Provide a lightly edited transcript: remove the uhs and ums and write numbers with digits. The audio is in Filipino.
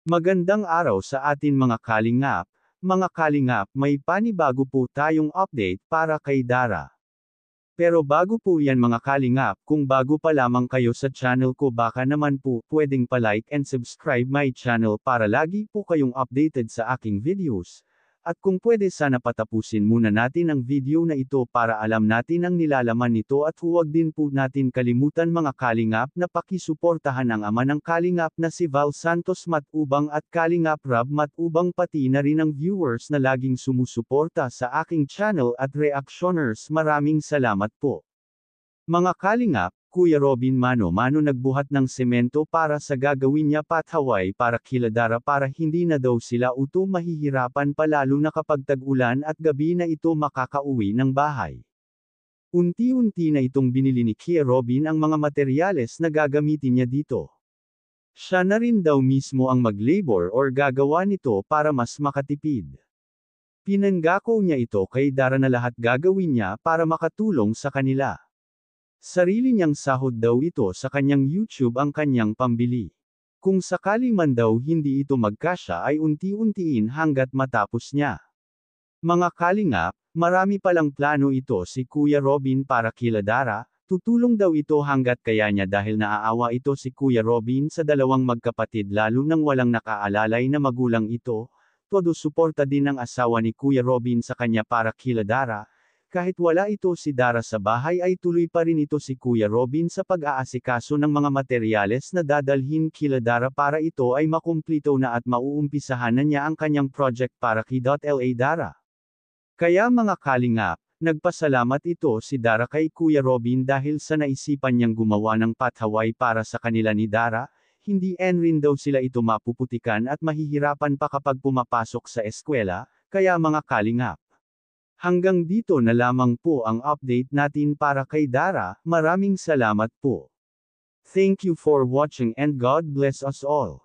Magandang araw sa atin mga kalingap. Mga kalingap, may panibago po tayong update para kay Dara. Pero bago po yan mga kalingap, kung bago pa lamang kayo sa channel ko baka naman po pwedeng pa-like and subscribe my channel para lagi po kayong updated sa aking videos. At kung pwede sana patapusin muna natin ang video na ito para alam natin ang nilalaman nito at huwag din po natin kalimutan mga kalingap na pakisuportahan ang ama ng kalingap na si Val Santos Matubang at Kalingap Rob Matubang pati na rin ang viewers na laging sumusuporta sa aking channel at reactioners. Maraming salamat po. Mga kalingap, Kuya Robin mano-mano nagbuhat ng semento para sa gagawin niya pathaway para kila Dara para hindi na daw sila uto mahihirapan pa lalo na kapag tag-ulan at gabi na ito makakauwi ng bahay. Unti-unti na itong binili ni Kuya Robin ang mga materyales na gagamitin niya dito. Siya na rin daw mismo ang mag-labor or gagawa nito para mas makatipid. Pinanggako niya ito kay Dara na lahat gagawin niya para makatulong sa kanila. Sarili niyang sahod daw ito sa kanyang YouTube ang kanyang pambili. Kung sakali man daw hindi ito magkasya ay unti-untiin hanggat matapos niya. Mga kalingap, marami palang plano ito si Kuya Robin para kila Dara, tutulong daw ito hanggat kaya niya dahil naaawa ito si Kuya Robin sa dalawang magkapatid lalo nang walang nakaalalay na magulang ito, todo suporta din ng asawa ni Kuya Robin sa kanya para kila Dara. Kahit wala ito si Dara sa bahay ay tuloy pa rin ito si Kuya Robin sa pag-aasikaso ng mga materyales na dadalhin kila Dara para ito ay makumplito na at mauumpisahan na niya ang kanyang project para kay La Dara. Kaya mga kalingap, nagpasalamat ito si Dara kay Kuya Robin dahil sa naisipan niyang gumawa ng pathaway para sa kanila ni Dara, hindi rin daw sila ito mapuputikan at mahihirapan pa kapag pumapasok sa eskwela, kaya mga kalingap. Hanggang dito na lamang po ang update natin para kay Dara, maraming salamat po. Thank you for watching and God bless us all.